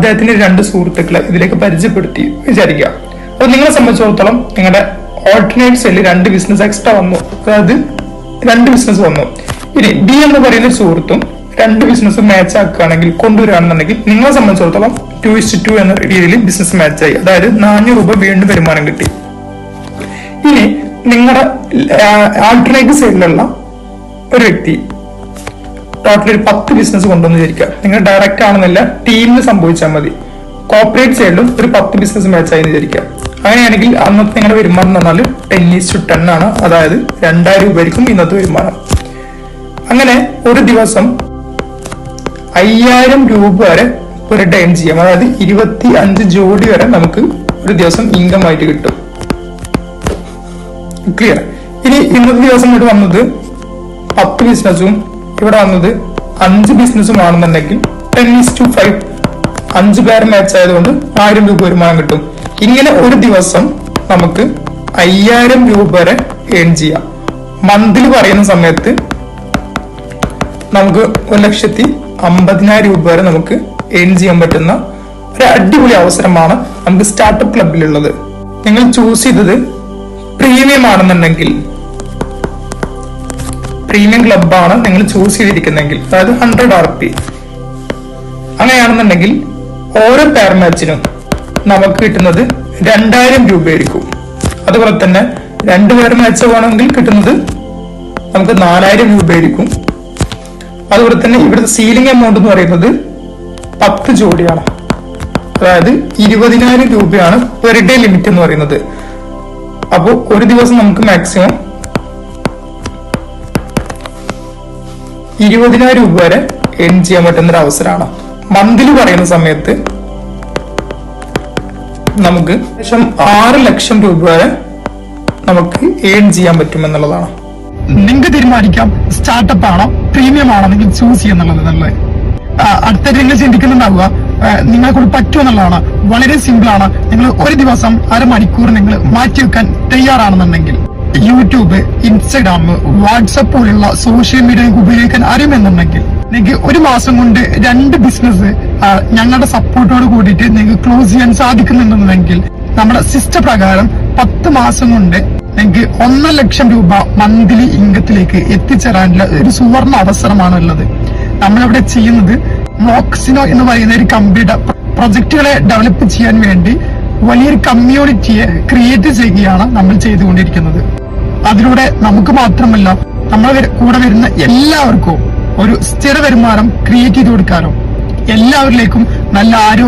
അദ്ദേഹത്തിന്റെ 2 സുഹൃത്തുക്കളെ ഇതിലേക്ക് പരിചയപ്പെടുത്തി വിചാരിക്കുക. അപ്പൊ നിങ്ങളെ സംബന്ധിച്ചിടത്തോളം നിങ്ങളുടെ ഓൾട്ടർനേറ്റ് സെല്ലിൽ 2 ബിസിനസ് എക്സ്ട്രാ വന്നു, അതായത് 2 ബിസിനസ് വന്നു. ഇനി ബി എന്ന് പറയുന്ന സുഹൃത്തും 2 ബിസിനസ് മാച്ച് ആക്കുകയാണെങ്കിൽ കൊണ്ടുവരികയാണെന്നുണ്ടെങ്കിൽ നിങ്ങളെ സംബന്ധിച്ചിടത്തോളം 2:2 എന്ന രീതിയിൽ ബിസിനസ് മാച്ച് ആയി, അതായത് 400 രൂപ വീണ്ടും വരുമാനം കിട്ടി. ഇനി നിങ്ങളുടെ ആൾട്ടർനേറ്റീവ് സൈഡിലുള്ള ഒരു വ്യക്തി ടോട്ടൽ ഒരു 10 ബിസിനസ് കൊണ്ടുവന്ന് വിചാരിക്കുക. നിങ്ങൾ ഡയറക്റ്റ് ആണെന്നില്ല, ടീമിന് സംഭവിച്ചാൽ മതി. കോർപ്പറേറ്റ് സൈഡിലും ഒരു 10 ബിസിനസ് മാച്ച് ആയി വിചാരിക്കുക. അങ്ങനെയാണെങ്കിൽ അന്നത്തെ നിങ്ങളുടെ വരുമാനം എന്ന് പറഞ്ഞാൽ 10:10 ആണ്, അതായത് 2000 രൂപ ആയിരിക്കും ഇന്നത്തെ വരുമാനം. അങ്ങനെ ഒരു ദിവസം 5000 രൂപ വരെ ഒരു ടൈം ചെയ്യാം, അതായത് 25 ജോഡി വരെ നമുക്ക് ഒരു ദിവസം ഇൻകം ആയിട്ട് കിട്ടും. ക്ലിയർ? ഇനി ഇന്നത്തെ ദിവസം ഇവിടെ വന്നത് 10 ബിസിനസ്സും ഇവിടെ വന്നത് 5 ബിസിനസ്സും ആണെന്നുണ്ടെങ്കിൽ 10:5 5 പേര് മാച്ച് ആയതുകൊണ്ട് 1000 രൂപ വരുമാനം കിട്ടും. ഇങ്ങനെ ഒരു ദിവസം നമുക്ക് 5000 രൂപ വരെ ഏൺ ചെയ്യാം. മന്തിൽ പറയുന്ന സമയത്ത് നമുക്ക് 1,50,000 രൂപ വരെ നമുക്ക് ഏൺ ചെയ്യാൻ പറ്റുന്ന ഒരു അടിപൊളി അവസരമാണ് നമുക്ക് സ്റ്റാർട്ടപ്പ് ക്ലബിലുള്ളത്. നിങ്ങൾ ചൂസ് ചെയ്തത് പ്രീമിയം ആണെന്നുണ്ടെങ്കിൽ, പ്രീമിയം ക്ലബാണ് നിങ്ങൾ ചൂസ് ചെയ്തിരിക്കുന്നെങ്കിൽ, അതായത് 100 RP അങ്ങനെയാണെന്നുണ്ടെങ്കിൽ ഓരോ പെയർ മാച്ചിനും നമുക്ക് കിട്ടുന്നത് 2000 രൂപയായിരിക്കും. അതുപോലെ തന്നെ 2 പെയർ മാച്ച് വേണമെങ്കിൽ കിട്ടുന്നത് നമുക്ക് 4000 രൂപയായിരിക്കും. അതുപോലെ തന്നെ ഇവിടുത്തെ സീലിംഗ് എമൗണ്ട് എന്ന് പറയുന്നത് 10 ജോഡിയാണ്, അതായത് 20,000 രൂപയാണ് പെർ ഡേ ലിമിറ്റ് എന്ന് പറയുന്നത്. അപ്പോൾ ഒരു ദിവസം നമുക്ക് മാക്സിമം 20,000 രൂപ വരെ ഏൺ ചെയ്യാൻ പറ്റുന്ന ഒരു അവസരമാണ്. മന്തിൽ പറയുന്ന സമയത്ത് നമുക്ക് ഏകദേശം 6 ലക്ഷം രൂപ വരെ നമുക്ക് ഏൺ ചെയ്യാൻ പറ്റുമെന്നുള്ളതാണ്. നിങ്ങൾക്ക് തീരുമാനിക്കാം സ്റ്റാർട്ടപ്പ് ആണോ പ്രീമിയം ആണോ നിങ്ങൾ ചൂസ് ചെയ്യുന്നുള്ളത് നല്ലത്. അടുത്ത നിങ്ങൾ ചിന്തിക്കുന്നുണ്ടാവുക നിങ്ങളെ കൊണ്ട് പറ്റുമെന്നുള്ളതാണ്. വളരെ സിമ്പിൾ ആണ്. നിങ്ങൾ ഒരു ദിവസം 1/2 മണിക്കൂർ നിങ്ങൾ മാറ്റിവെക്കാൻ തയ്യാറാണെന്നുണ്ടെങ്കിൽ യൂട്യൂബ്, ഇൻസ്റ്റഗ്രാം, വാട്സപ്പ് പോലുള്ള സോഷ്യൽ മീഡിയ ഉപയോഗിക്കാൻ അറിയുമെന്നുണ്ടെങ്കിൽ നിങ്ങൾക്ക് ഒരു മാസം കൊണ്ട് 2 ബിസിനസ് ഞങ്ങളുടെ സപ്പോർട്ടോട് കൂടിയിട്ട് നിങ്ങൾക്ക് ക്ലോസ് ചെയ്യാൻ സാധിക്കുന്നുണ്ടെങ്കിൽ നമ്മുടെ സിസ്റ്റം പ്രകാരം 10 മാസം കൊണ്ട് നിങ്ങൾക്ക് 1 ലക്ഷം രൂപ മന്ത്ലി ഇൻകത്തിലേക്ക് എത്തിച്ചേരാനുള്ള ഒരു സുവർണ അവസരമാണ് ഉള്ളത്. നമ്മളിവിടെ ചെയ്യുന്നത് മോക്സിനോ എന്ന് പറയുന്ന ഒരു കമ്പനിയുടെ പ്രൊജക്ടുകളെ ഡെവലപ്പ് ചെയ്യാൻ വേണ്ടി വലിയൊരു കമ്മ്യൂണിറ്റിയെ ക്രിയേറ്റ് ചെയ്യുകയാണ് നമ്മൾ ചെയ്തുകൊണ്ടിരിക്കുന്നത്. അതിലൂടെ നമുക്ക് മാത്രമല്ല നമ്മളെ കൂടെ വരുന്ന എല്ലാവർക്കും ഒരു സ്ഥിര വരുമാനം ക്രിയേറ്റ് ചെയ്ത് കൊടുക്കാനോ എല്ലാവരിലേക്കും നല്ല ആരോഗ്യം